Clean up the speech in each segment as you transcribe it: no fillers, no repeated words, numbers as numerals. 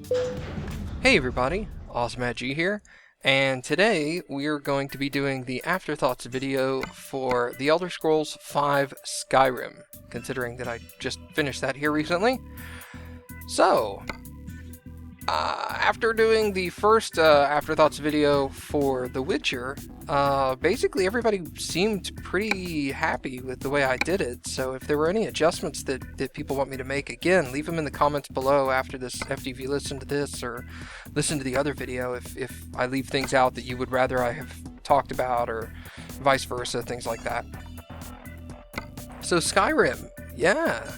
Hey everybody, AwesomeMattG here, and today we're going to be doing the afterthoughts video for The Elder Scrolls V Skyrim, considering that I just finished that here recently. So, after doing the first afterthoughts video for The Witcher, basically everybody seemed pretty happy with the way I did it. So if there were any adjustments that people want me to make, again, leave them in the comments below after if you listen to this or listen to the other video, if I leave things out that you would rather I have talked about, or vice versa, things like that. So Skyrim, yeah.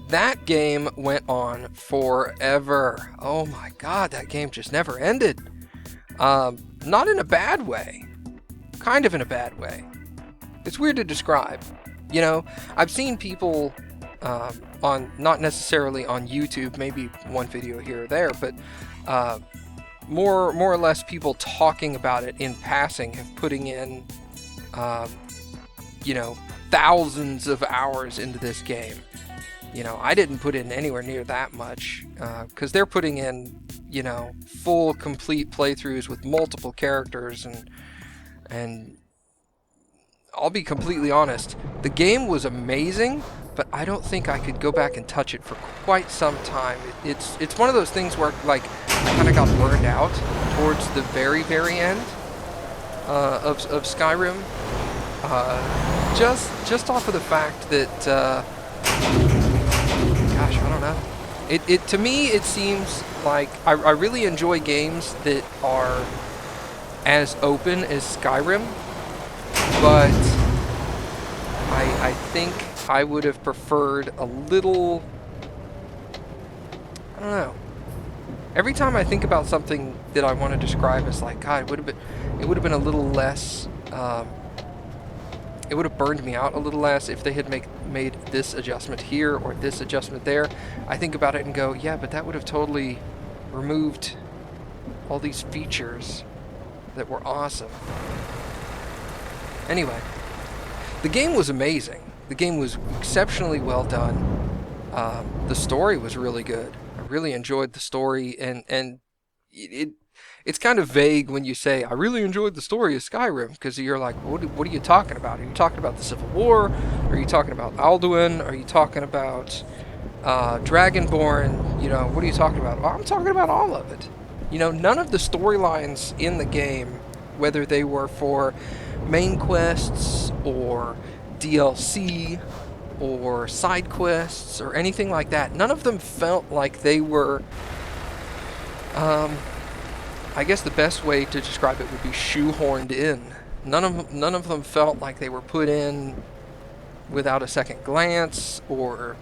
That game went on forever. Oh my god, that game just never ended. Not in a bad way. Kind of in a bad way. It's weird to describe. You know, I've seen people not necessarily on YouTube, maybe one video here or there, but more or less people talking about it in passing, have putting in, you know, thousands of hours into this game. You know, I didn't put in anywhere near that much, because they're putting in, you know, full, complete playthroughs with multiple characters, and I'll be completely honest, the game was amazing, but I don't think I could go back and touch it for quite some time. It's one of those things where, like, I kind of got burned out towards the very, very end of Skyrim, just off of the fact that, gosh, I don't know. To me, it seems like I really enjoy games that are as open as Skyrim, but I think I would have preferred a little, I don't know. Every time I think about something that I want to describe as like, God, it would have been a little less, it would have burned me out a little less if they had made this adjustment here or this adjustment there. I think about it and go, yeah, but that would have totally removed all these features that were awesome. Anyway, the game was amazing. The game was exceptionally well done. The story was really good. I really enjoyed the story, and it's kind of vague when you say, I really enjoyed the story of Skyrim, because you're like, what are you talking about? Are you talking about the Civil War? Are you talking about Alduin? Are you talking about Dragonborn? You know, what are you talking about? Well, I'm talking about all of it. You know, none of the storylines in the game, whether they were for main quests or DLC or side quests or anything like that, none of them felt like they were, I guess the best way to describe it would be shoehorned in. None of them felt like they were put in without a second glance, or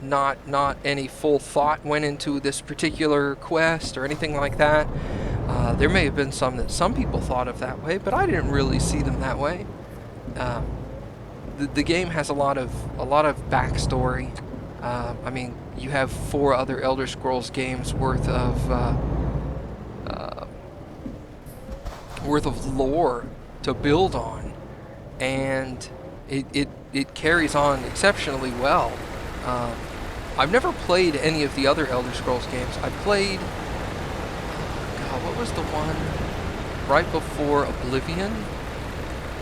not any full thought went into this particular quest or anything like that. There may have been some that some people thought of that way, but I didn't really see them that way. The game has a lot of backstory. I mean, you have 4 other Elder Scrolls games worth of lore to build on, and it carries on exceptionally well. I've never played any of the other Elder Scrolls games. I played, God, what was the one right before Oblivion?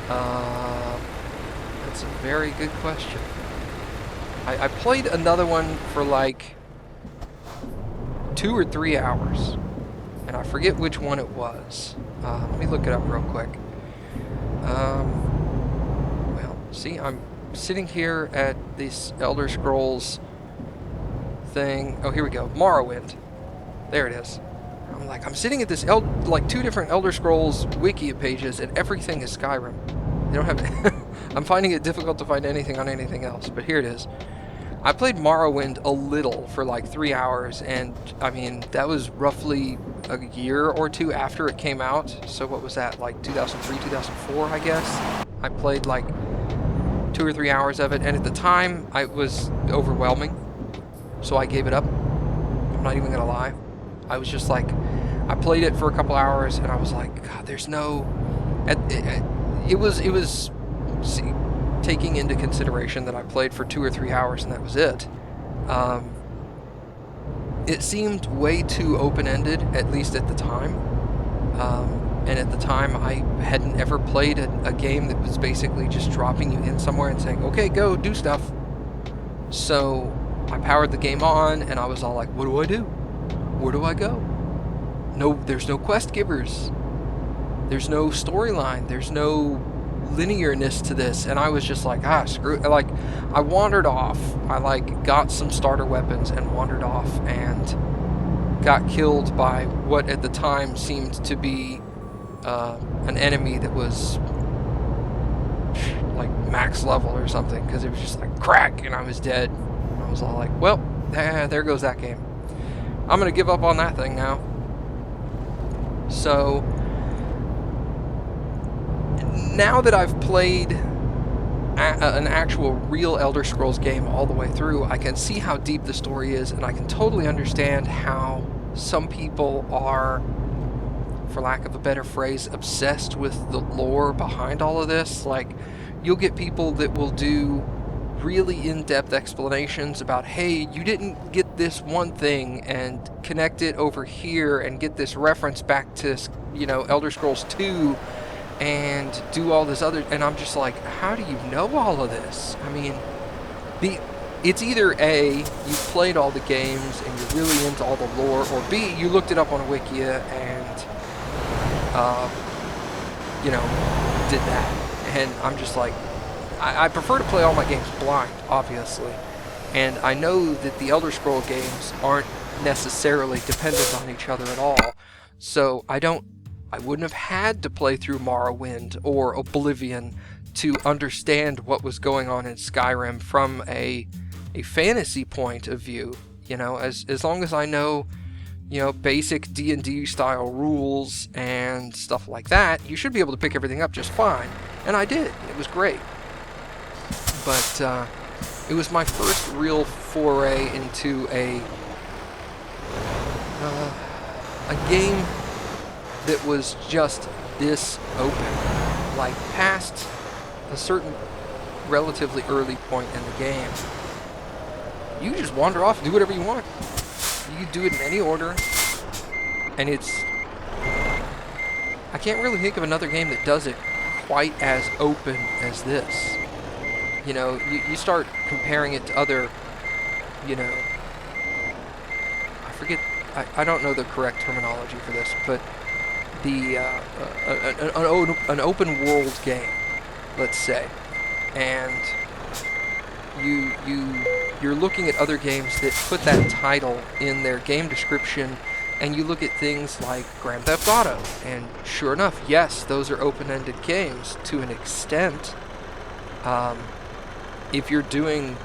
That's a very good question. I played another one for like 2 or 3 hours, and I forget which one it was. Let me look it up real quick. Well, see, I'm sitting here at this Elder Scrolls thing. Oh, here we go. Morrowind. There it is. I'm sitting at this, like 2 different Elder Scrolls wiki pages, and everything is Skyrim. They don't have... I'm finding it difficult to find anything on anything else, but here it is. I played Morrowind a little for like 3 hours, and I mean, that was roughly a year or 2 after it came out. So what was that, like 2003, 2004, I guess? I played like 2 or 3 hours of it, and at the time, it was overwhelming, so I gave it up. I'm not even gonna lie. I was just like, I played it for a couple hours, and I was like, God, there's no... It was taking into consideration that I played for 2 or 3 hours and that was it. it seemed way too open-ended, at least at the time. And at the time, I hadn't ever played a game that was basically just dropping you in somewhere and saying, okay, go, do stuff. So I powered the game on, and I was all like, what do I do? Where do I go? No, there's no quest givers. There's no storyline. There's no linearness to this. And I was just like, screw it. Like, I wandered off. I, like, got some starter weapons and wandered off and got killed by what at the time seemed to be an enemy that was like max level or something, because it was just like crack and I was dead. And I was all like, well, there goes that game. I'm gonna give up on that thing now. So now that I've played an actual real Elder Scrolls game all the way through, I can see how deep the story is, and I can totally understand how some people are, for lack of a better phrase, obsessed with the lore behind all of this. Like, you'll get people that will do really in-depth explanations about, hey, you didn't get this one thing, and connect it over here and get this reference back to, you know, Elder Scrolls 2, and do all this other, and I'm just like, how do you know all of this? I mean, it's either A, you've played all the games and you're really into all the lore, or B, you looked it up on a Wikia and you know, did that. And I'm just like, I prefer to play all my games blind, obviously. And I know that the Elder Scroll games aren't necessarily dependent on each other at all. So I wouldn't have had to play through Morrowind or Oblivion to understand what was going on in Skyrim from a fantasy point of view. You know, as long as I know, you know, basic D&D style rules and stuff like that, you should be able to pick everything up just fine. And I did. It was great. But it was my first real foray into a game that was just this open. Like, past a certain relatively early point in the game, you just wander off and do whatever you want. You do it in any order, and it's... I can't really think of another game that does it quite as open as this. You know, you start comparing it to other, you know... I forget... I don't know the correct terminology for this, but the an open world game, let's say, and you're looking at other games that put that title in their game description, and you look at things like Grand Theft Auto, and sure enough, yes, those are open-ended games to an extent. If you're doing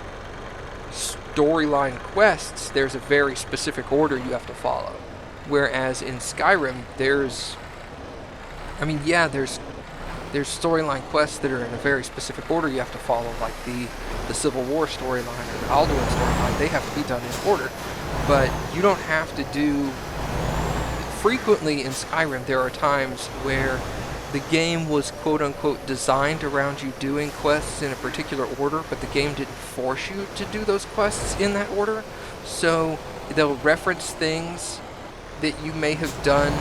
storyline quests, there's a very specific order you have to follow. Whereas in Skyrim, there's storyline quests that are in a very specific order you have to follow, like the Civil War storyline or the Alduin storyline. They have to be done in order. But you don't have to do... Frequently in Skyrim, there are times where the game was quote-unquote designed around you doing quests in a particular order, but the game didn't force you to do those quests in that order. So they'll reference things that you may have done,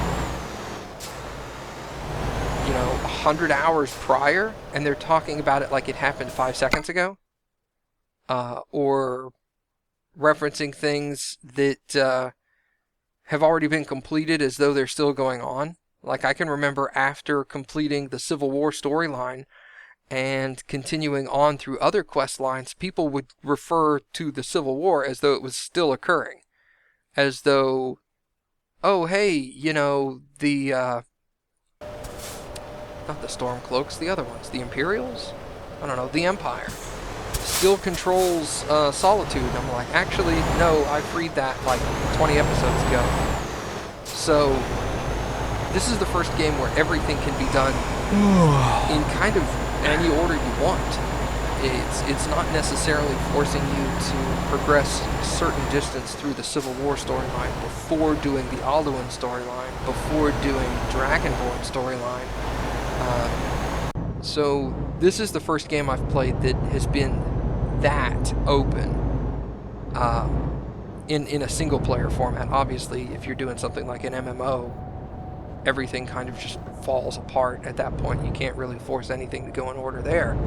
you know, 100 hours prior, and they're talking about it like it happened 5 seconds ago. Or referencing things that have already been completed as though they're still going on. Like, I can remember after completing the Civil War storyline and continuing on through other quest lines, people would refer to the Civil War as though it was still occurring. As though, oh, hey, you know, the, not the Stormcloaks, the other ones, the Imperials? I don't know, the Empire still controls Solitude. I'm like, actually, no, I freed that like 20 episodes ago. So, this is the first game where everything can be done in kind of any order you want. It's not necessarily forcing you to progress a certain distance through the Civil War storyline before doing the Alduin storyline, before doing Dragonborn storyline. So this is the first game I've played that has been that open. in a single player format. Obviously, if you're doing something like an MMO, everything kind of just falls apart at that point. You can't really force anything to go in order there.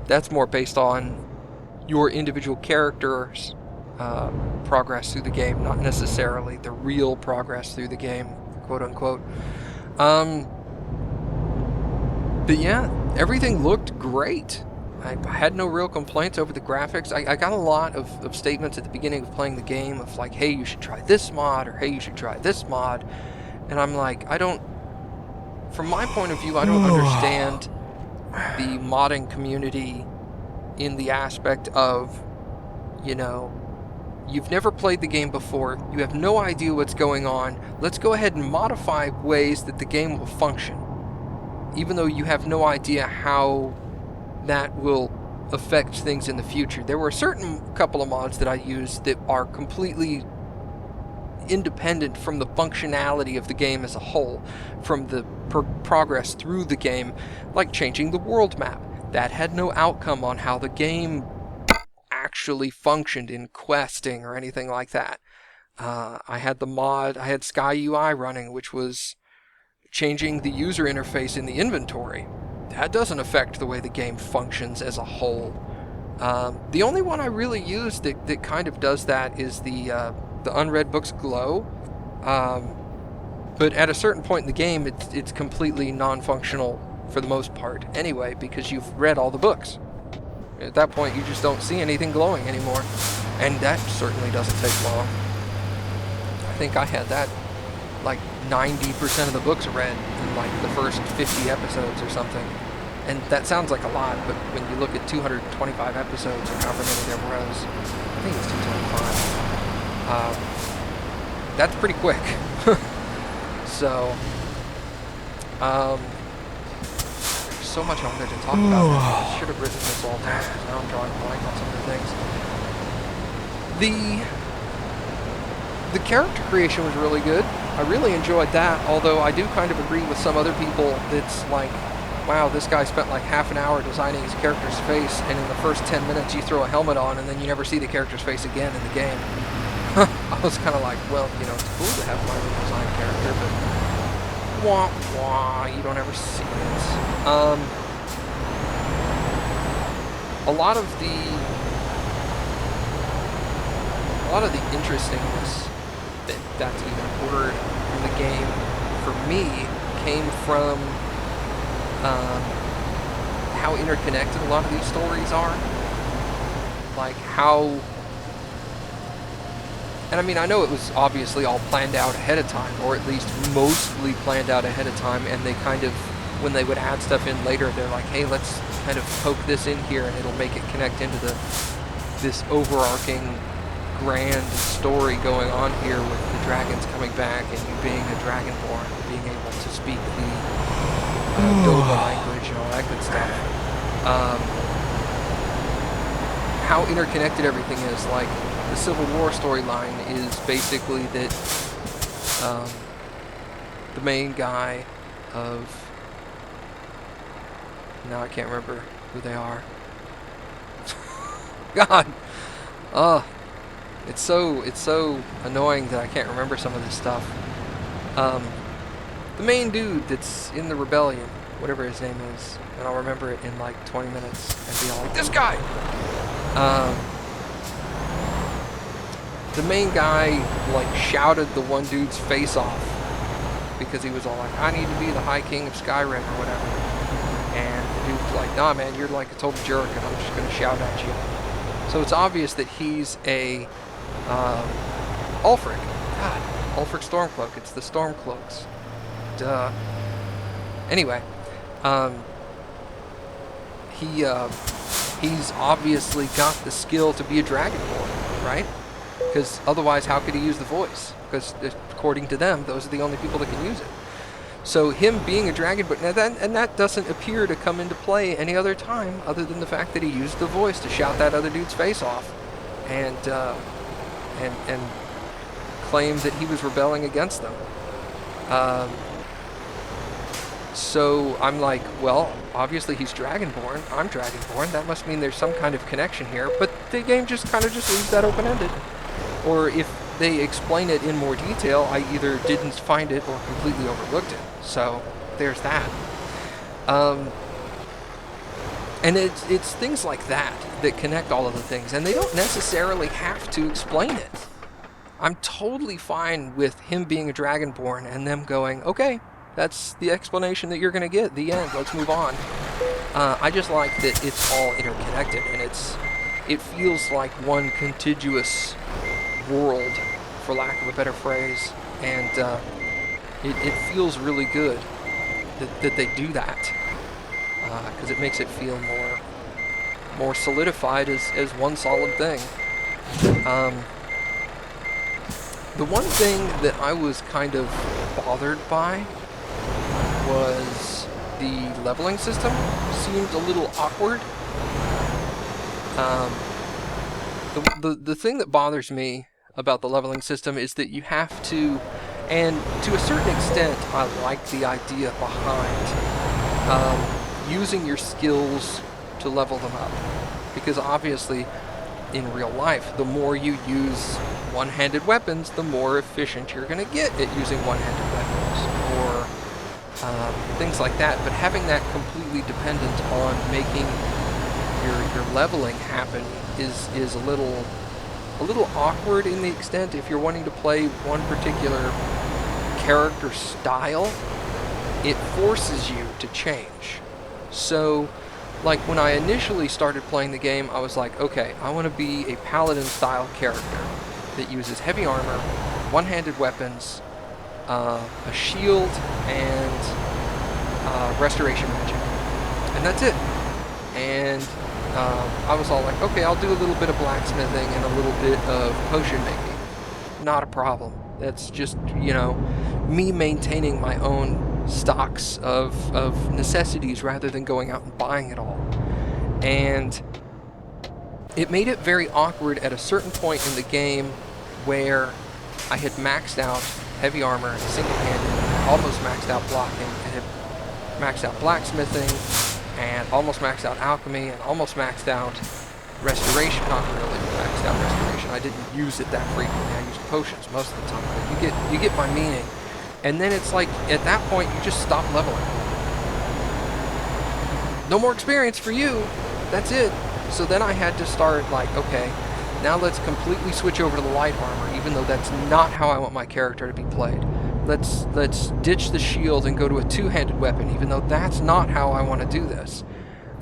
That's more based on your individual character's progress through the game, not necessarily the real progress through the game, quote unquote. But yeah, everything looked great. I had no real complaints over the graphics. I got a lot of statements at the beginning of playing the game of like, hey, you should try this mod, or hey, you should try this mod. And I'm like, from my point of view, I don't understand the modding community in the aspect of, you know, you've never played the game before, you have no idea what's going on, let's go ahead and modify ways that the game will function, even though you have no idea how that will affect things in the future. There were a certain couple of mods that I used that are completely independent from the functionality of the game as a whole, from the progress through the game, like changing the world map. That had no outcome on how the game actually functioned in questing or anything like that. I had Sky UI running, which was changing the user interface in the inventory. That doesn't affect the way the game functions as a whole. The only one I really use that kind of does that is the Unread Books Glow. But at a certain point in the game, it's completely non-functional for the most part anyway, because you've read all the books. At that point, you just don't see anything glowing anymore. And that certainly doesn't take long. I think I had that like 90% of the books read in like the first 50 episodes or something. And that sounds like a lot, but when you look at 225 episodes or however many there was, I think it's 225, that's pretty quick. So, there's so much I wanted to talk about. I should have written this all down, because now I'm drawing a blank on some of the things. The character creation was really good. I really enjoyed that, although I do kind of agree with some other people that's like, wow, this guy spent like half an hour designing his character's face, and in the first 10 minutes you throw a helmet on and then you never see the character's face again in the game. I was kind of like, well, you know, it's cool to have my own designed character, but wah wah, you don't ever see it. A lot of the interestingness that's even word in the game for me came from how interconnected a lot of these stories are. Like how, and I mean, I know it was obviously all planned out ahead of time, or at least mostly planned out ahead of time, and they kind of, when they would add stuff in later, they're like, hey, let's kind of poke this in here and it'll make it connect into this overarching grand story going on here with the dragons coming back and you being a dragonborn, being able to speak the Dova language and all that good stuff. How interconnected everything is. Like, the Civil War storyline is basically that the main guy of... Now I can't remember who they are. God! It's so annoying that I can't remember some of this stuff. The main dude that's in the rebellion, whatever his name is, and I'll remember it in like 20 minutes and be all like, this guy! The main guy like shouted the one dude's face off because he was all like, I need to be the High King of Skyrim or whatever. And the dude's like, nah man, you're like a total jerk and I'm just gonna shout at you. So it's obvious that he's a Ulfric. God, Ulfric Stormcloak. It's the Stormcloaks. Duh. Anyway, he's obviously got the skill to be a dragonborn, right? Because otherwise, how could he use the voice? Because according to them, those are the only people that can use it. So him being a dragonborn, and that doesn't appear to come into play any other time other than the fact that he used the voice to shout that other dude's face off, and claimed that he was rebelling against them. So I'm like, well, obviously he's Dragonborn. I'm Dragonborn. That must mean there's some kind of connection here. But the game just kind of just leaves that open-ended. Or if they explain it in more detail, I either didn't find it or completely overlooked it. So there's that. And it's things like that that connect all of the things, and they don't necessarily have to explain it. I'm totally fine with him being a Dragonborn and them going, okay, that's the explanation that you're going to get, the end, let's move on. I just like that it's all interconnected, and it feels like one contiguous world, for lack of a better phrase, and it feels really good that they do that, because it makes it feel more solidified as one solid thing. The one thing that I was kind of bothered by was the leveling system. Seemed a little awkward. The thing that bothers me about the leveling system is that you have to, and to a certain extent I like the idea behind using your skills to level them up, because obviously in real life the more you use one-handed weapons, the more efficient you're going to get at using one-handed weapons, or things like that. But having that completely dependent on making your leveling happen is a little awkward in the extent if you're wanting to play one particular character style, it forces you to change. So, like when I initially started playing the game, I was like, okay, I want to be a paladin style character that uses heavy armor, one-handed weapons, a shield, and restoration magic. And that's it. And I was all like, okay, I'll do a little bit of blacksmithing and a little bit of potion making. Not a problem. That's just, me maintaining my own stocks of necessities rather than going out and buying it all. And it made it very awkward at a certain point in the game where I had maxed out heavy armor single-handed, almost maxed out blocking, and had maxed out blacksmithing, and almost maxed out alchemy, and almost maxed out restoration. Not really maxed out restoration. I didn't use it that frequently. I used potions most of the time. But you get my meaning. And then it's like, at that point, you just stop leveling. No more experience for you. That's it. So then I had to start like, okay, now let's completely switch over to the light armor, even though that's not how I want my character to be played. Let's ditch the shield and go to a two-handed weapon, even though that's not how I want to do this.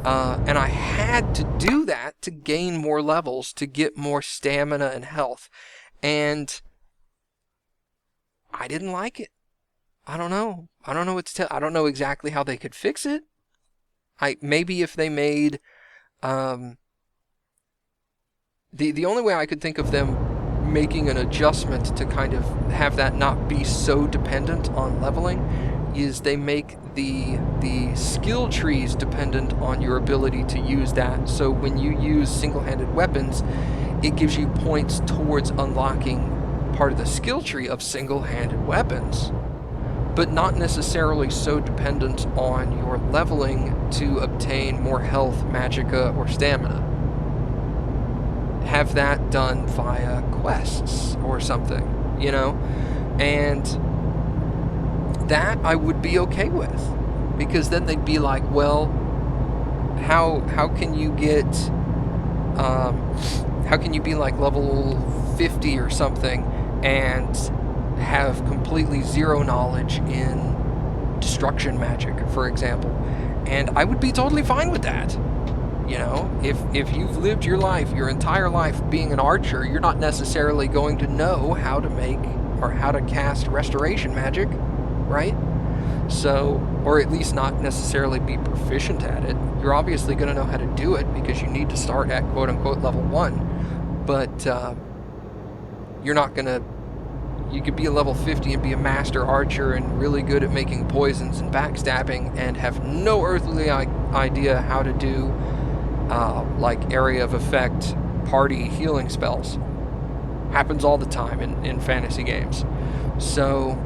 And I had to do that to gain more levels, to get more stamina and health. And I didn't like it. I don't know. I don't know I don't know exactly how they could fix it. Maybe if they made the only way I could think of them making an adjustment to kind of have that not be so dependent on leveling is they make the skill trees dependent on your ability to use that. So when you use single-handed weapons, it gives you points towards unlocking part of the skill tree of single-handed weapons, but not necessarily so dependent on your leveling to obtain more health, magicka, or stamina. Have that done via quests or something, and that I would be okay with, because then they'd be like, well, how can you get how can you be like level 50 or something and have completely zero knowledge in destruction magic, for example? And I would be totally fine with that. If you've lived your entire life being an archer, you're not necessarily going to know how to make or how to cast restoration magic, right? So, or at least not necessarily be proficient at it. You're obviously going to know how to do it because you need to start at quote-unquote level 1. But you're not going to... You could be a level 50 and be a master archer and really good at making poisons and backstabbing and have no earthly idea how to do like area of effect party healing spells. Happens all the time in fantasy games. So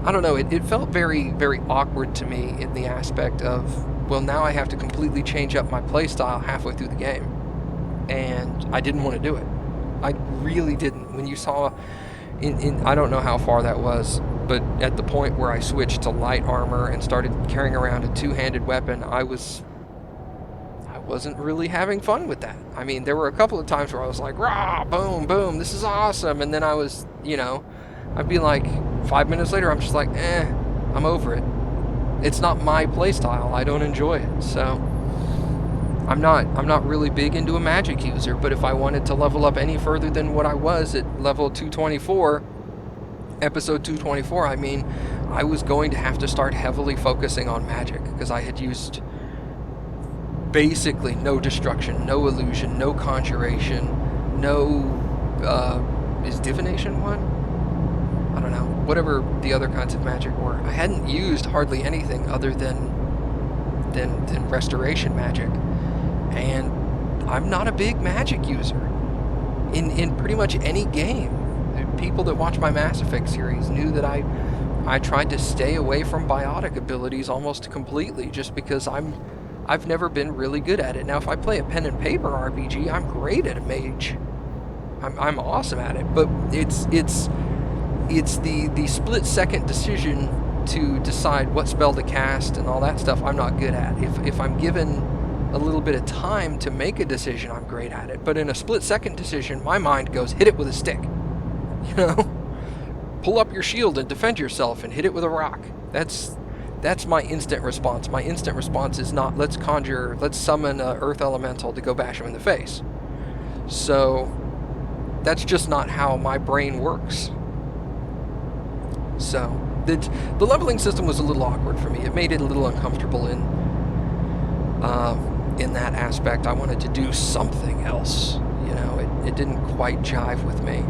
I don't know, it felt very, very awkward to me in the aspect of, well, now I have to completely change up my playstyle halfway through the game. And I didn't want to do it. I really didn't. When you saw, I don't know how far that was, but at the point where I switched to light armor and started carrying around a two-handed weapon, I wasn't really having fun with that. I mean, there were a couple of times where I was like, rah, boom, boom, this is awesome. And then I was, I'd be like, 5 minutes later, I'm just like, I'm over it. It's not my playstyle. I don't enjoy it. So I'm not really big into a magic user, but if I wanted to level up any further than what I was at level 224, episode 224, I mean, I was going to have to start heavily focusing on magic, because I had used basically no destruction, no illusion, no conjuration, no, is divination one? I don't know, whatever the other kinds of magic were. I hadn't used hardly anything other than restoration magic, and I'm not a big magic user in pretty much any game. People that watch my Mass Effect series knew that I tried to stay away from biotic abilities almost completely, just because I've never been really good at it. Now, if I play a pen and paper RPG, I'm great at a mage. I'm awesome at it, but it's the split-second decision to decide what spell to cast and all that stuff I'm not good at. If I'm given a little bit of time to make a decision, I'm great at it. But in a split-second decision, my mind goes, hit it with a stick. Pull up your shield and defend yourself and hit it with a rock. That's my instant response. My instant response is not, let's summon an earth elemental to go bash him in the face. So that's just not how my brain works. So the leveling system was a little awkward for me. It made it a little uncomfortable in that aspect. I wanted to do something else. It didn't quite jive with me.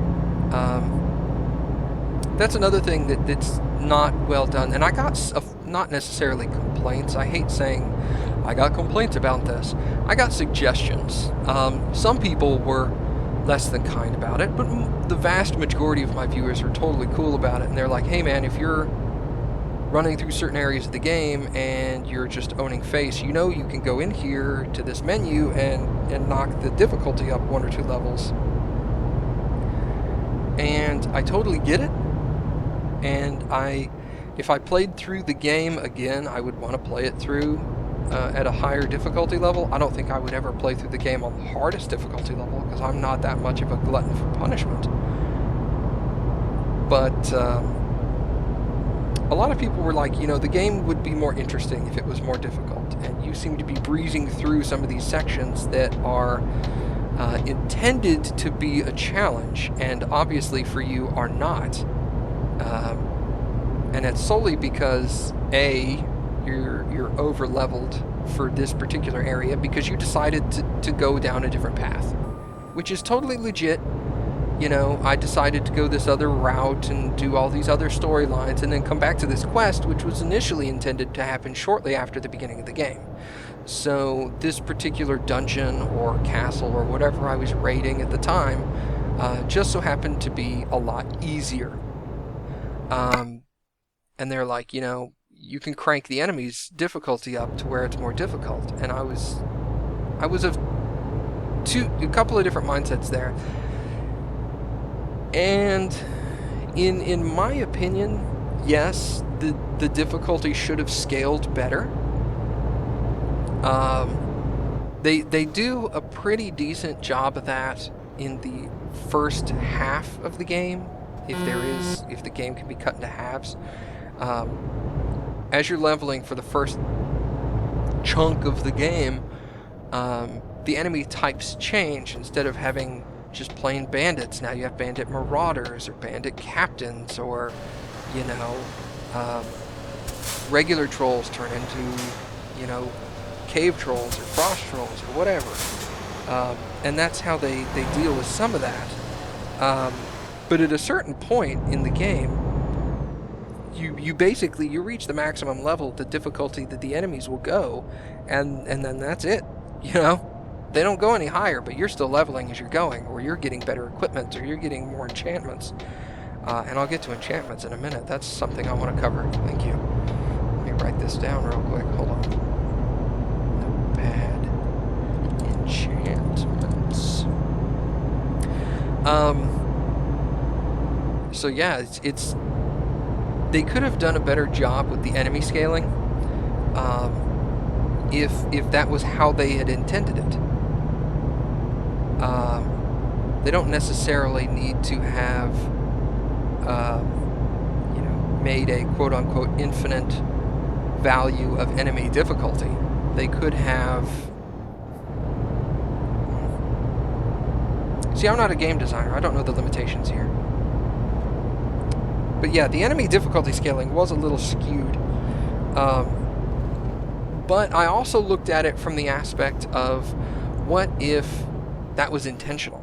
That's another thing that's not well done. And I got not necessarily complaints. I hate saying I got complaints about this. I got suggestions. Some people were less than kind about it, but the vast majority of my viewers are totally cool about it, and they're like, hey man, if you're running through certain areas of the game and you're just owning face, you can go in here to this menu and knock the difficulty up 1 or 2 levels. And I totally get it, and if I played through the game again, I would want to play it through at a higher difficulty level. I don't think I would ever play through the game on the hardest difficulty level, because I'm not that much of a glutton for punishment. But a lot of people were like, the game would be more interesting if it was more difficult, and you seem to be breezing through some of these sections that are intended to be a challenge, and obviously for you are not. And it's solely because you're over leveled for this particular area because you decided to go down a different path, which is totally legit. I decided to go this other route and do all these other storylines and then come back to this quest, which was initially intended to happen shortly after the beginning of the game. So this particular dungeon or castle or whatever I was raiding at the time just so happened to be a lot easier. And they're like, you can crank the enemy's difficulty up to where it's more difficult. And I was of a couple of different mindsets there. And in my opinion, yes, the difficulty should have scaled better. They do a pretty decent job of that in the first half of the game, if the game can be cut into halves. As you're leveling for the first chunk of the game, the enemy types change. Instead of having just plain bandits, now you have bandit marauders or bandit captains, or regular trolls turn into cave trolls or frost trolls or whatever, and that's how they deal with some of that. But at a certain point in the game, you basically reach the maximum level, the difficulty that the enemies will go, and then that's it. They don't go any higher, but you're still leveling as you're going, or you're getting better equipment, or you're getting more enchantments. And I'll get to enchantments in a minute. That's something I want to cover. Thank you. Let me write this down real quick. Hold on. Notepad. Enchantments. So yeah, it's they could have done a better job with the enemy scaling, if that was how they had intended it. They don't necessarily need to have, you know, made a quote-unquote infinite value of enemy difficulty. They could have... See, I'm not a game designer. I don't know the limitations here. But yeah, the enemy difficulty scaling was a little skewed. But I also looked at it from the aspect of, what if that was intentional,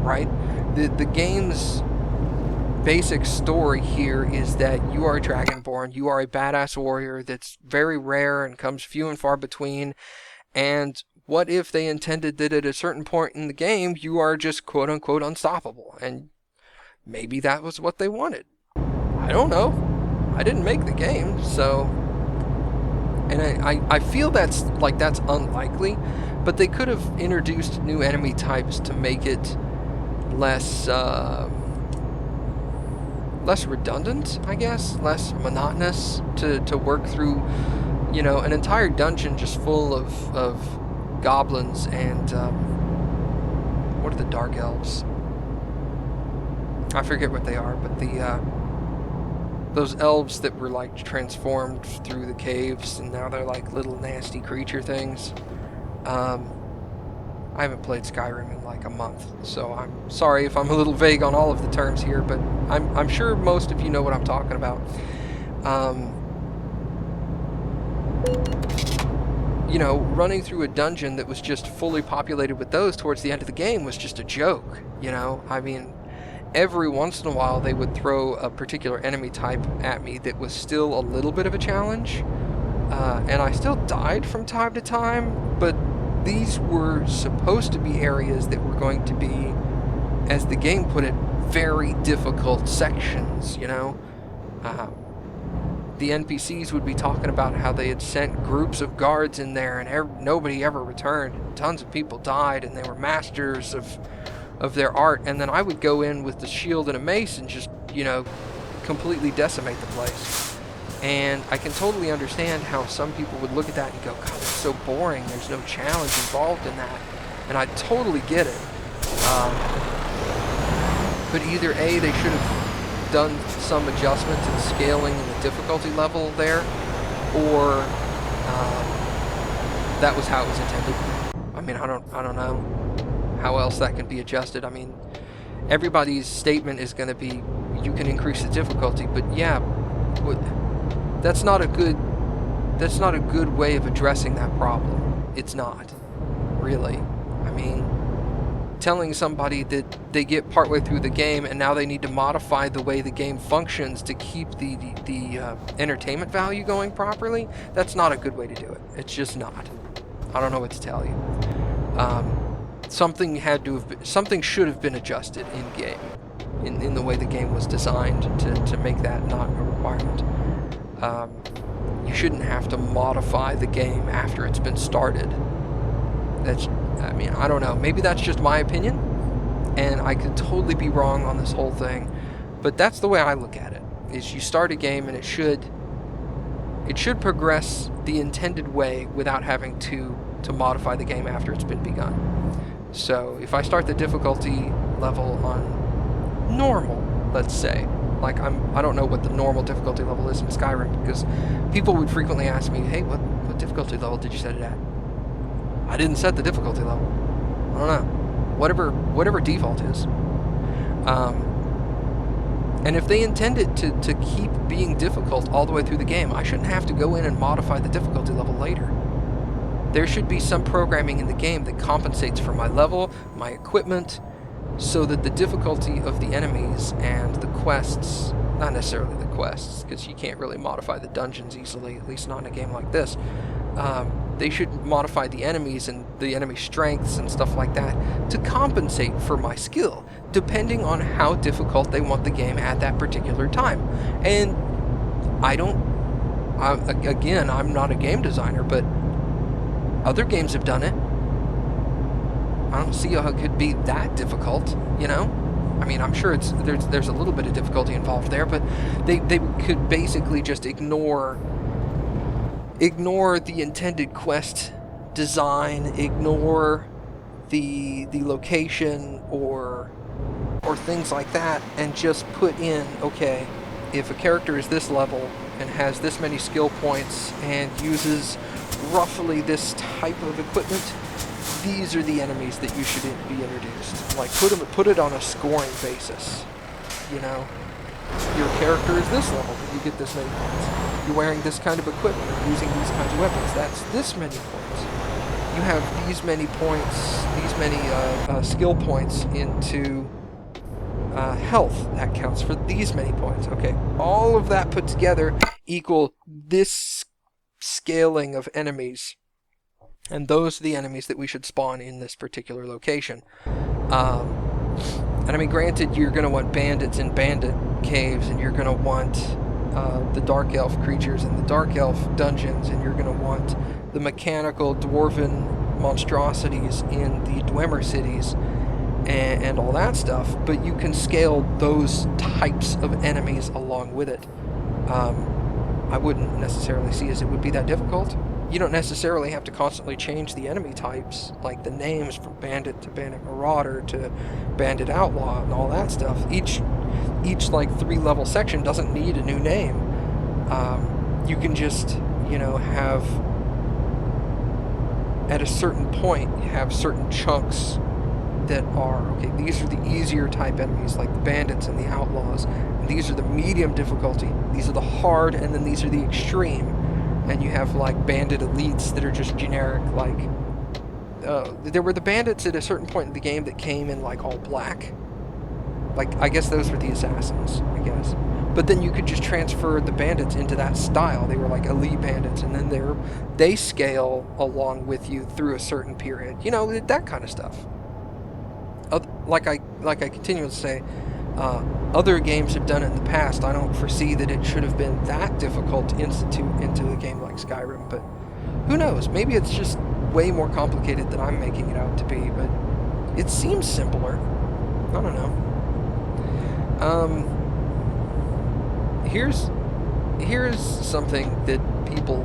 right? The game's basic story here is that you are a Dragonborn, you are a badass warrior that's very rare and comes few and far between, and what if they intended that at a certain point in the game, you are just quote-unquote unstoppable, and maybe that was what they wanted. I don't know. I didn't make the game, so... And I feel that's unlikely, but they could have introduced new enemy types to make it less redundant, I guess, less monotonous to work through, you know, an entire dungeon just full of goblins and what are the dark elves? I forget what they are, but those elves that were like transformed through the caves and now they're like little nasty creature things. I haven't played Skyrim in like a month, so I'm sorry if I'm a little vague on all of the terms here, but I'm sure most of you know what I'm talking about. You know, running through a dungeon that was just fully populated with those towards the end of the game was just a joke, you know? I mean, every once in a while they would throw a particular enemy type at me that was still a little bit of a challenge, and I still died from time to time, but these were supposed to be areas that were going to be, as the game put it, very difficult sections, you know? The NPCs would be talking about how they had sent groups of guards in there and nobody ever returned. Tons of people died and they were masters of their art, and then I would go in with the shield and a mace and just, you know, completely decimate the place. And I can totally understand how some people would look at that and go, God, that's so boring, there's no challenge involved in that. And I totally get it. But either A, they should have done some adjustment to the scaling and the difficulty level there, or that was how it was intended. I mean, I don't know how else that can be adjusted. I mean, everybody's statement is going to be, you can increase the difficulty, but yeah, that's not a good way of addressing that problem. It's not, really. I mean, telling somebody that they get partway through the game and now they need to modify the way the game functions to keep the entertainment value going properly, that's not a good way to do it. It's just not. I don't know what to tell you. Something should have been adjusted in game, in the way the game was designed to make that not a requirement. You shouldn't have to modify the game after it's been started. I mean, I don't know. Maybe that's just my opinion, and I could totally be wrong on this whole thing, but that's the way I look at it. Is you start a game and it should progress the intended way without having to modify the game after it's been begun. So if I start the difficulty level on normal, let's say, like I don't know what the normal difficulty level is in Skyrim, because people would frequently ask me, hey, what difficulty level did you set it at? I didn't set the difficulty level. I don't know. Whatever default is. And if they intend it to keep being difficult all the way through the game, I shouldn't have to go in and modify the difficulty level later. There should be some programming in the game that compensates for my level, my equipment, so that the difficulty of the enemies and the quests, not necessarily the quests, because you can't really modify the dungeons easily, at least not in a game like this, They should modify the enemies and the enemy strengths and stuff like that to compensate for my skill, depending on how difficult they want the game at that particular time. And again, I'm not a game designer, but other games have done it. I don't see how it could be that difficult, you know? I mean, I'm sure there's a little bit of difficulty involved there, but they could basically just ignore the intended quest design, ignore the location or things like that, and just put in, okay, if a character is this level and has this many skill points and uses roughly this type of equipment, these are the enemies that you should be introduced. Like, put it on a scoring basis. You know, your character is this level, you get this many points. You're wearing this kind of equipment, or using these kinds of weapons, that's this many points. You have these many points, these many skill points into health, that counts for these many points. Okay, all of that put together equal this scaling of enemies. And those are the enemies that we should spawn in this particular location. And I mean, granted, you're going to want bandits in bandit caves, and you're going to want the dark elf creatures in the dark elf dungeons, and you're going to want the mechanical dwarven monstrosities in the Dwemer cities, and all that stuff. But you can scale those types of enemies along with it. I wouldn't necessarily see as it would be that difficult. You don't necessarily have to constantly change the enemy types, like the names from bandit to bandit marauder to bandit outlaw and all that stuff. Each like 3-level section doesn't need a new name. You can just, you know, have, at a certain point, you have certain chunks that are, okay, these are the easier type enemies, like the bandits and the outlaws, and these are the medium difficulty, these are the hard, and then these are the extreme. And you have like bandit elites that are just generic, like there were the bandits at a certain point in the game that came in like all black. Like, I guess those were the assassins, I guess. But then you could just transfer the bandits into that style. They were like elite bandits, and then they scale along with you through a certain period. You know, that kind of stuff. Like I continue to say, other games have done it in the past. I don't foresee that it should have been that difficult to institute into a game like Skyrim, but who knows? Maybe it's just way more complicated than I'm making it out to be, but it seems simpler. I don't know. Here's something that people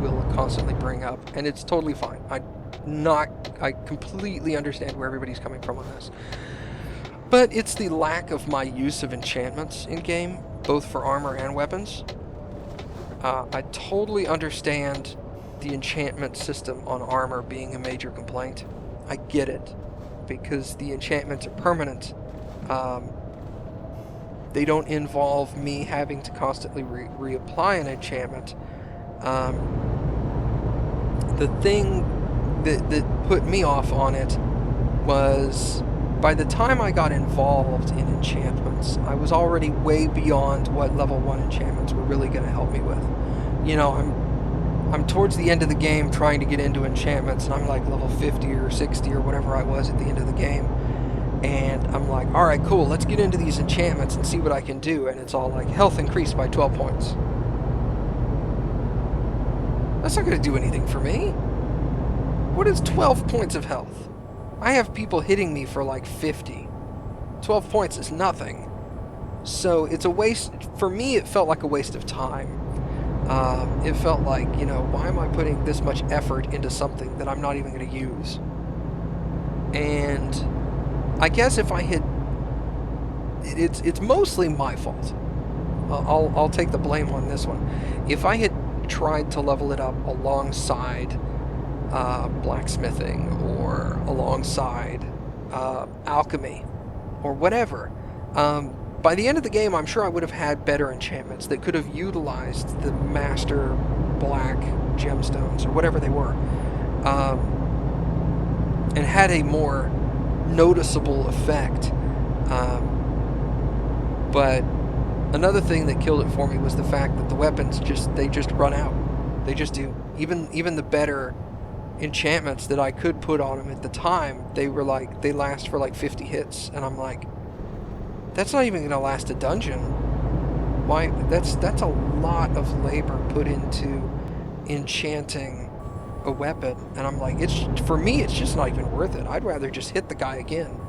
will constantly bring up, and it's totally fine. I completely understand where everybody's coming from on this. But it's the lack of my use of enchantments in-game, both for armor and weapons. I totally understand the enchantment system on armor being a major complaint. I get it, because the enchantments are permanent. They don't involve me having to constantly reapply an enchantment. The thing that put me off on it was, by the time I got involved in enchantments, I was already way beyond what level 1 enchantments were really going to help me with. You know, I'm towards the end of the game trying to get into enchantments, and I'm like level 50 or 60 or whatever I was at the end of the game. And I'm like, alright, cool, let's get into these enchantments and see what I can do. And it's all like, health increased by 12 points. That's not going to do anything for me. What is 12 points of health? I have people hitting me for like 50. 12 points is nothing. So it's a waste. For me, it felt like a waste of time. It felt like, you know, why am I putting this much effort into something that I'm not even going to use? And I guess if I had... It's mostly my fault. I'll take the blame on this one. If I had tried to level it up alongside blacksmithing or alongside alchemy or whatever, by the end of the game I'm sure I would have had better enchantments that could have utilized the master black gemstones or whatever they were, and had a more noticeable effect. But another thing that killed it for me was the fact that the weapons just run out. They just do. Even the better enchantments that I could put on them at the time, they last for like 50 hits, and I'm like, that's not even gonna last a dungeon. Why? That's a lot of labor put into enchanting a weapon, and I'm like, for me, it's just not even worth it. I'd rather just hit the guy again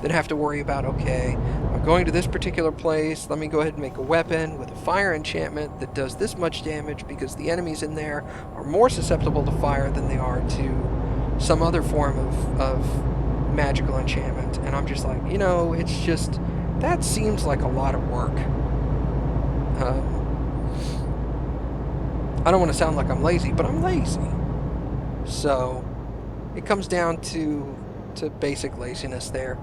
than have to worry about, okay, I'm going to this particular place, let me go ahead and make a weapon with a fire enchantment that does this much damage because the enemies in there are more susceptible to fire than they are to some other form of magical enchantment. And I'm just like, it's just, that seems like a lot of work. I don't want to sound like I'm lazy, but I'm lazy. So it comes down to basic laziness there.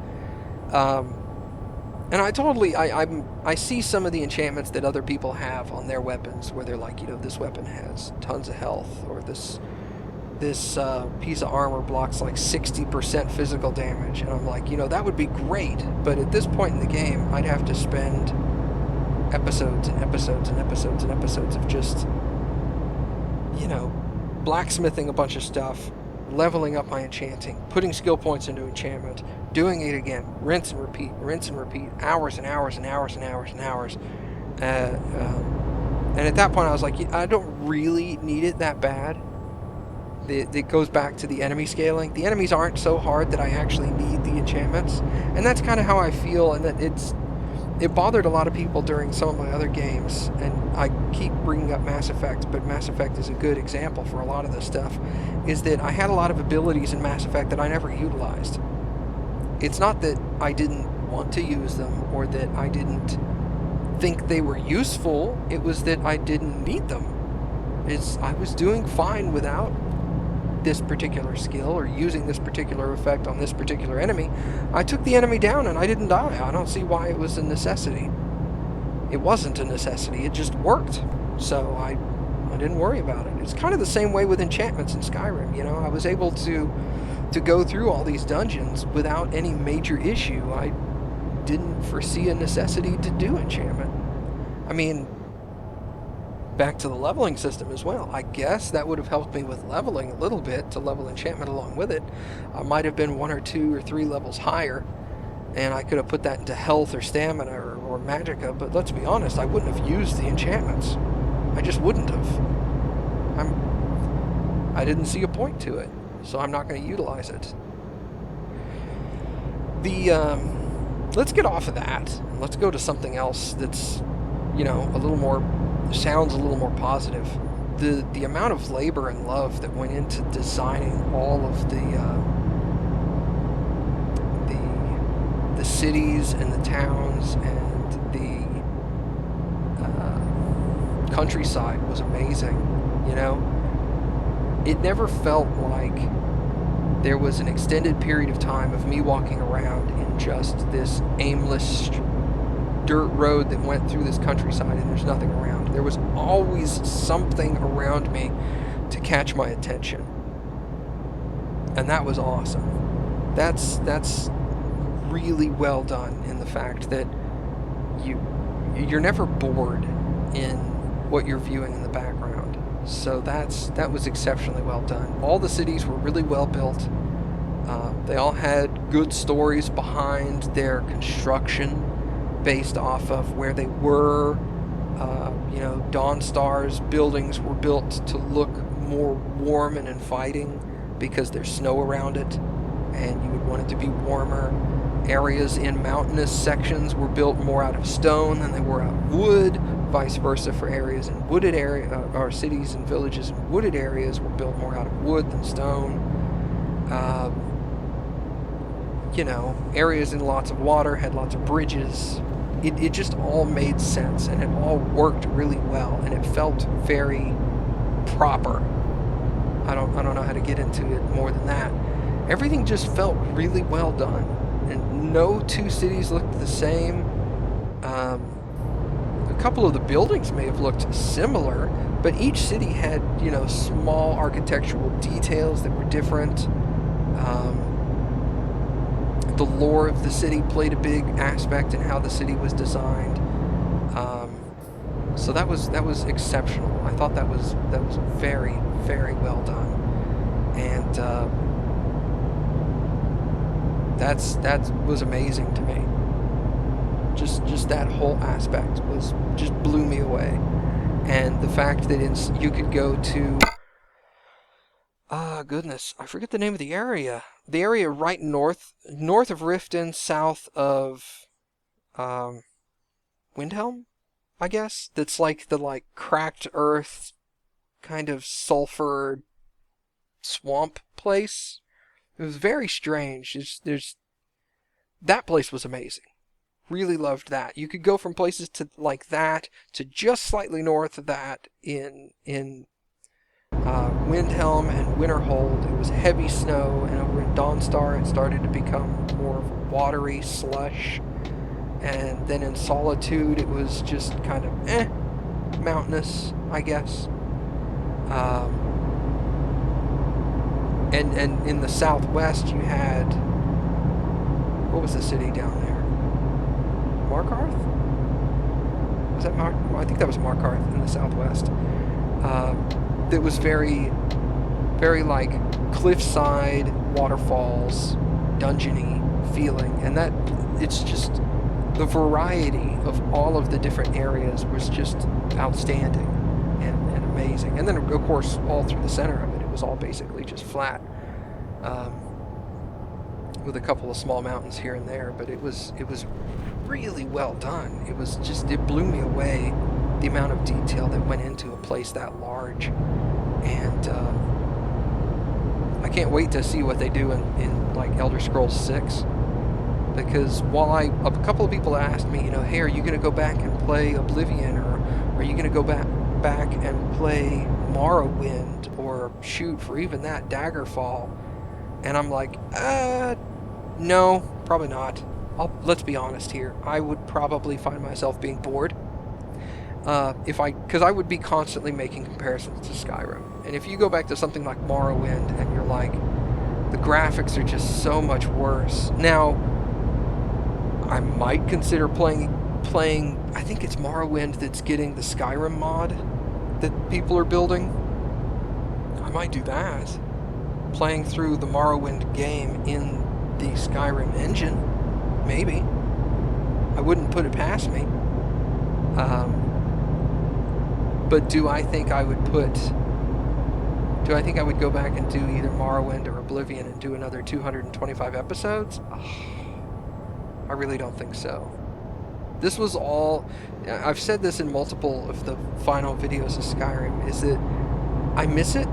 And I see some of the enchantments that other people have on their weapons where they're like, this weapon has tons of health, or this piece of armor blocks like 60% physical damage, and I'm like, that would be great, but at this point in the game, I'd have to spend episodes and episodes and episodes and episodes of just, blacksmithing a bunch of stuff, leveling up my enchanting, putting skill points into enchantment, doing it again, rinse and repeat, hours and hours and hours and hours and hours. And at that point I was like, I don't really need it that bad. It goes back to the enemy scaling. The enemies aren't so hard that I actually need the enchantments. And that's kind of how I feel, and that it bothered a lot of people during some of my other games, and I keep bringing up Mass Effect, but Mass Effect is a good example for a lot of this stuff, is that I had a lot of abilities in Mass Effect that I never utilized. It's not that I didn't want to use them, or that I didn't think they were useful, it was that I didn't need them. I was doing fine without this particular skill, or using this particular effect on this particular enemy. I took the enemy down and I didn't die. I don't see why it was a necessity. It wasn't a necessity, it just worked. So I didn't worry about it. It's kind of the same way with enchantments in Skyrim, I was able to go through all these dungeons without any major issue. I didn't foresee a necessity to do enchantment. I mean, back to the leveling system as well. I guess that would have helped me with leveling a little bit, to level enchantment along with it. I might have been 1 or 2 or 3 levels higher, and I could have put that into health or stamina or magicka, but let's be honest, I wouldn't have used the enchantments. I just wouldn't have. I didn't see a point to it, so I'm not going to utilize it. Let's get off of that. Let's go to something else that's, sounds a little more positive. The amount of labor and love that went into designing all of the cities and the towns and the countryside was amazing. It never felt like there was an extended period of time of me walking around in just this aimless dirt road that went through this countryside and there's nothing around. There was always something around me to catch my attention, and that was awesome. That's really well done, in the fact that you're never bored in what you're viewing in the background. So that was exceptionally well done. All the cities were really well built. They all had good stories behind their construction, based off of where they were. Dawnstar's buildings were built to look more warm and inviting because there's snow around it, and you would want it to be warmer. Areas in mountainous sections were built more out of stone than they were out of wood. Vice versa for areas in wooded or cities and villages in wooded areas were built more out of wood than stone. Areas in lots of water had lots of bridges. It just all made sense, and it all worked really well, and it felt very proper. I don't know how to get into it more than that. Everything just felt really well done, and no 2 cities looked the same. A couple of the buildings may have looked similar, but each city had, small architectural details that were different. The lore of the city played a big aspect in how the city was designed. So that was exceptional. I thought that was very, very well done. And that was amazing to me. Just that whole aspect just blew me away. And the fact that you could go to, goodness, I forget the name of the area. The area right north of Riften, south of Windhelm, I guess. That's like the cracked earth kind of sulfur swamp place. It was very strange. That place was amazing. Really loved that. You could go from places to like that to just slightly north of that in Windhelm and Winterhold. It was heavy snow, and over in Dawnstar it started to become more of a watery slush. And then in Solitude it was just kind of mountainous, I guess. And in the southwest you had, what was the city down there? Markarth? Was that I think that was Markarth in the southwest. That was very, very like cliffside waterfalls, dungeony feeling, and that it's just the variety of all of the different areas was just outstanding and amazing. And then of course all through the center of it, it was all basically just flat. With a couple of small mountains here and there, but it was really well done. It blew me away, the amount of detail that went into a place that large, and I can't wait to see what they do in like Elder Scrolls 6, because a couple of people asked me, hey, are you going to go back and play Oblivion, or are you going to go back and play Morrowind, or shoot, for even that, Daggerfall? And I'm like, no, probably not. Let's be honest here. I would probably find myself being bored because I would be constantly making comparisons to Skyrim. And if you go back to something like Morrowind and you're like, the graphics are just so much worse. Now, I might consider playing. I think it's Morrowind that's getting the Skyrim mod that people are building. I might do that. Playing through the Morrowind game in the Skyrim engine, maybe. I wouldn't put it past me. But do I think I would go back and do either Morrowind or Oblivion and do another 225 episodes? I really don't think so. This was all, I've said this in multiple of the final videos of Skyrim, is that I miss it,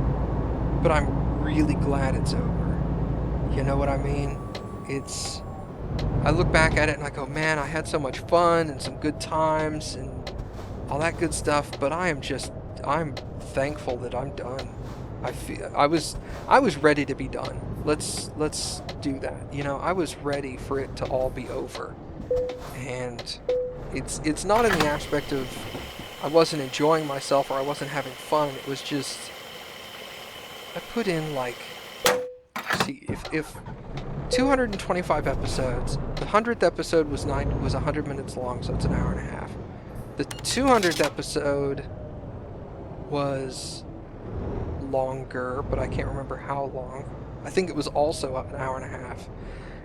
but I'm really glad it's over. You know what I mean? I look back at it and I go, man, I had so much fun and some good times and all that good stuff, but I'm thankful that I'm done. I was ready to be done. Let's do that. I was ready for it to all be over. And it's not in the aspect of I wasn't enjoying myself or I wasn't having fun. It was just I put in like, see, if 225 episodes, the 100th episode was 100 minutes long, so it's an hour and a half. The 200th episode was longer, but I can't remember how long. I think it was also an hour and a half.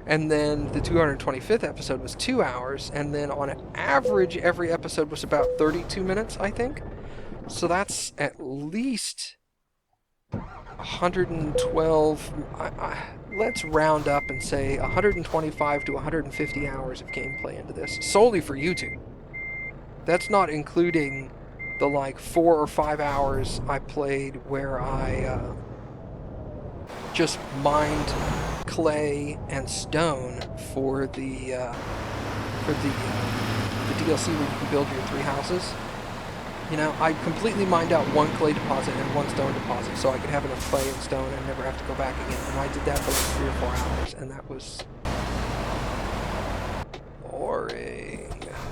And then the 225th episode was 2 hours, and then on average every episode was about 32 minutes, I think. So that's at least 112, let's round up and say 125 to 150 hours of gameplay into this, solely for YouTube. That's not including the 4 or 5 hours I played where I just mined clay and stone for the DLC where you can build your 3 houses. I completely mined out 1 clay deposit and 1 stone deposit so I could have enough clay and stone and never have to go back again. And I did that for 3 or 4 hours, and that was boring.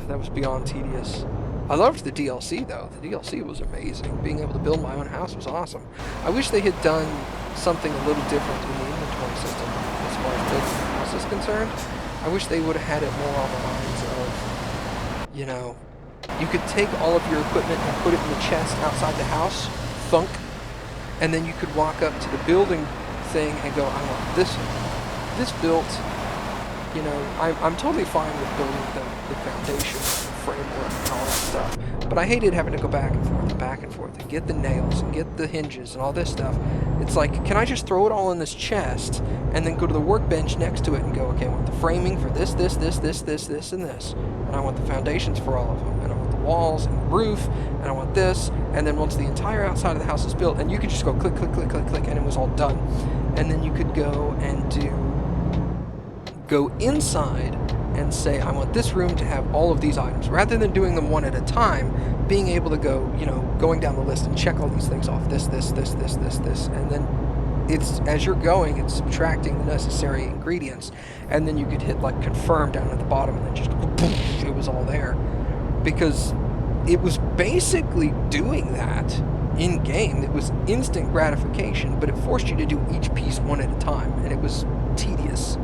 That was beyond tedious. I loved the DLC though. The DLC was amazing. Being able to build my own house was awesome. I wish they had done something a little different in the inventory system as far as building a house is concerned. I wish they would have had it more on the lines of, you could take all of your equipment and put it in the chest outside the house, thunk, and then you could walk up to the building thing and go, I want this built. You know, I'm totally fine with building the foundation, framework, and all that stuff. But I hated having to go back and forth and get the nails and get the hinges and all this stuff. It's like, can I just throw it all in this chest and then go to the workbench next to it and go, okay, I want the framing for this, and this. And I want the foundations for all of them. And I want the walls and the roof, and I want this. And then once the entire outside of the house is built, and you could just go click, click, click, click, click, and it was all done. And then you could go and go inside and say, I want this room to have all of these items, rather than doing them one at a time. Being able to go, you know, going down the list and check all these things off, this, and then it's, as you're going, it's subtracting the necessary ingredients, and then you could hit like confirm down at the bottom, and then just poof, it was all there, because it was basically doing that in game. It was instant gratification, but it forced you to do each piece one at a time, and it was tedious.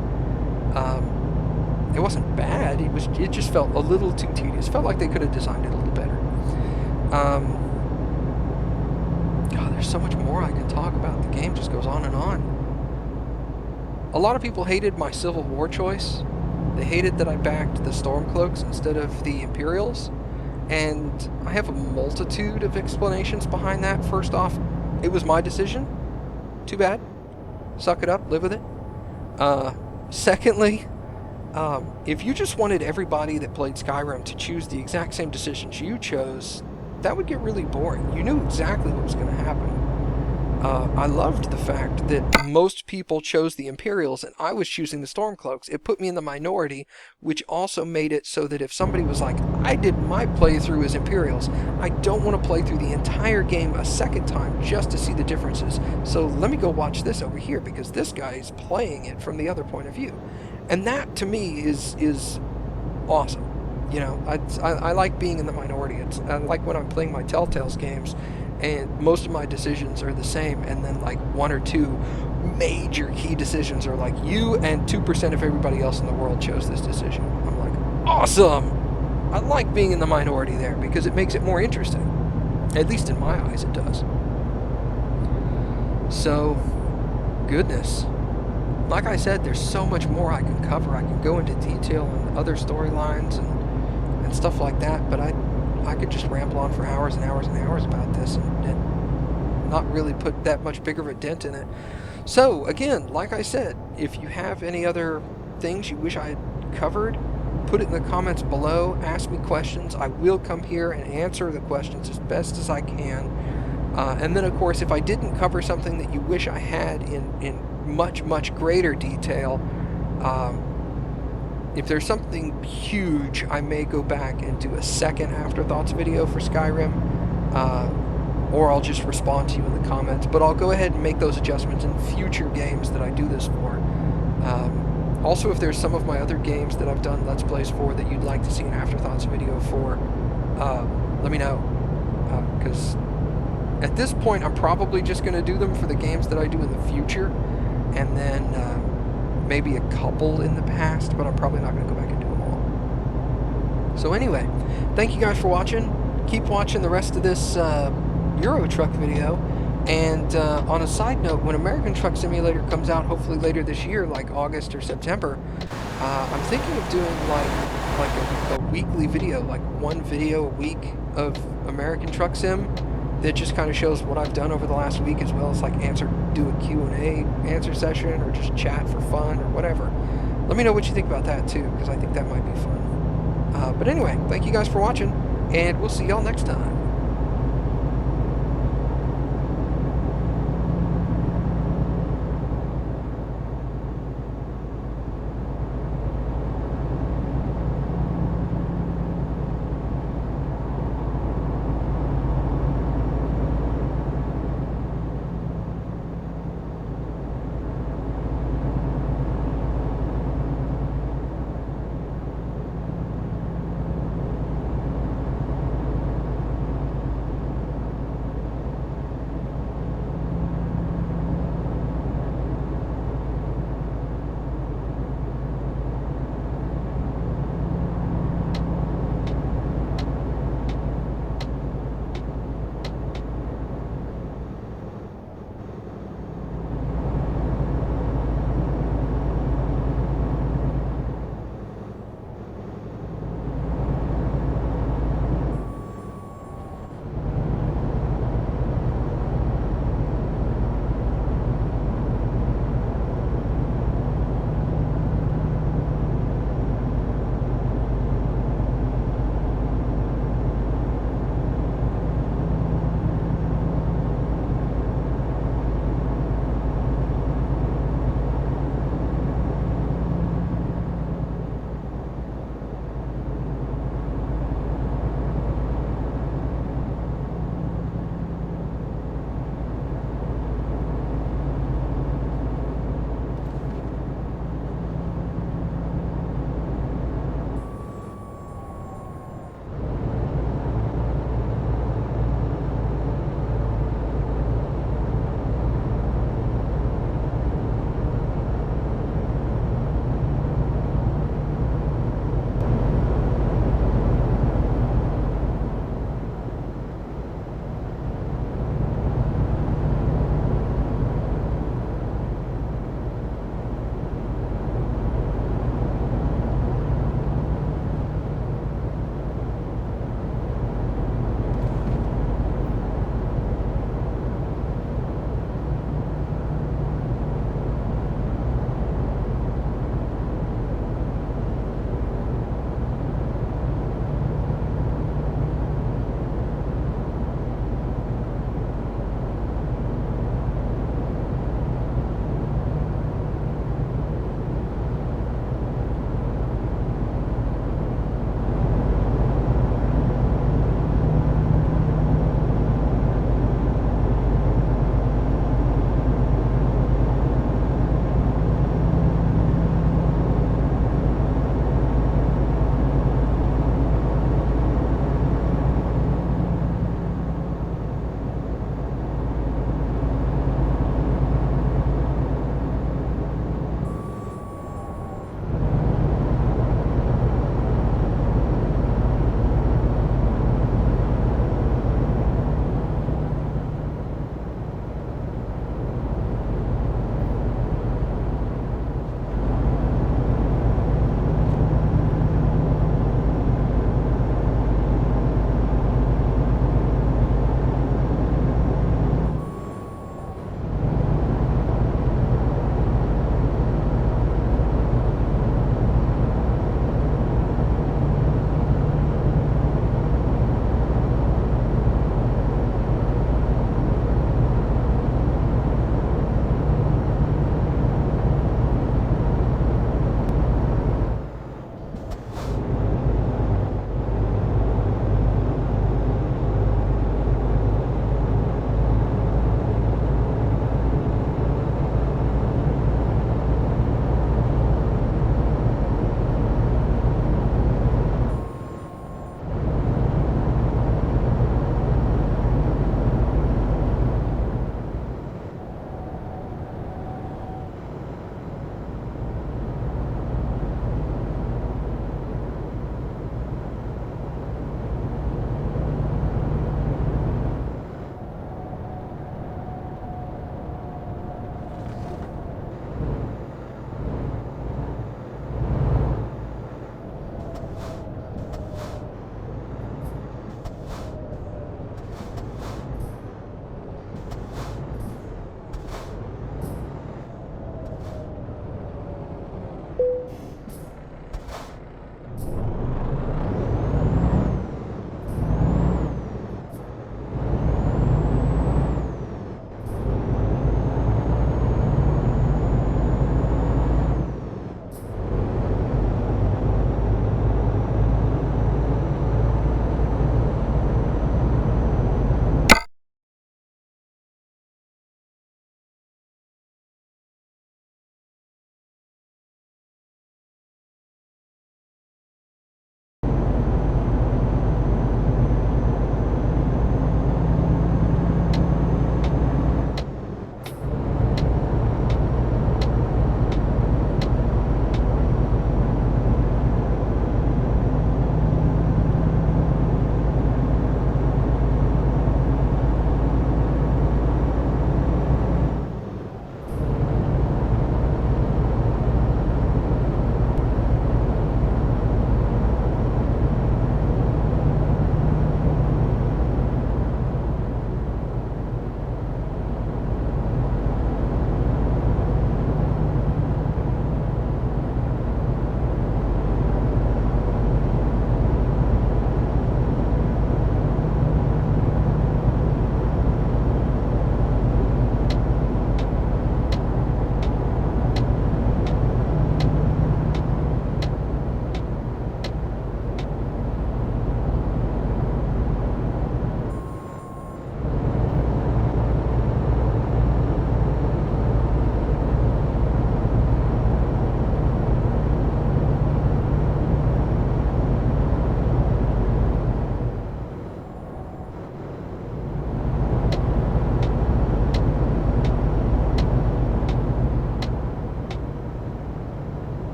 It wasn't bad, it just felt a little too tedious. Felt like they could have designed it a little better. God, there's so much more I can talk about. The game just goes on and on. A lot of people hated my Civil War choice. They hated that I backed the Stormcloaks instead of the Imperials. And I have a multitude of explanations behind that. First off, it was my decision. Too bad. Suck it up, live with it. Secondly, if you just wanted everybody that played Skyrim to choose the exact same decisions you chose, that would get really boring. You knew exactly what was going to happen. I loved the fact that most people chose the Imperials and I was choosing the Stormcloaks. It put me in the minority, which also made it so that if somebody was like, I did my playthrough as Imperials, I don't want to play through the entire game a second time just to see the differences. So let me go watch this over here because this guy is playing it from the other point of view. And that, to me, is awesome. You know, I like being in the minority. I like when I'm playing my Telltale's games, and most of my decisions are the same, and then like one or two major key decisions are like, you and 2% of everybody else in the world chose this decision. I'm like, awesome! I like being in the minority there, because it makes it more interesting. At least in my eyes, it does. So, goodness. Like I said, there's so much more I can cover. I can go into detail on other storylines and stuff like that, but I could just ramble on for hours and hours and hours about this and not really put that much bigger of a dent in it. So, again, like I said, if you have any other things you wish I had covered, put it in the comments below, ask me questions. I will come here and answer the questions as best as I can. And then, of course, if I didn't cover something that you wish I had in much, much greater detail, if there's something huge, I may go back and do a second Afterthoughts video for Skyrim, or I'll just respond to you in the comments. But I'll go ahead and make those adjustments in future games that I do this for. Also, if there's some of my other games that I've done Let's Plays for that you'd like to see an Afterthoughts video for, let me know. Because at this point, I'm probably just going to do them for the games that I do in the future, and then maybe a couple in the past, but I'm probably not going to go back and do them all. So anyway, thank you guys for watching. Keep watching the rest of this Euro Truck video. And on a side note, when American Truck Simulator comes out, hopefully later this year, like August or September, I'm thinking of doing like a weekly video, like one video a week of American Truck Sim that just kind of shows what I've done over the last week, as well as like do a Q&A answer session, or just chat for fun or whatever. Let me know what you think about that too, because I think that might be fun. But anyway, thank you guys for watching, and we'll see y'all next time.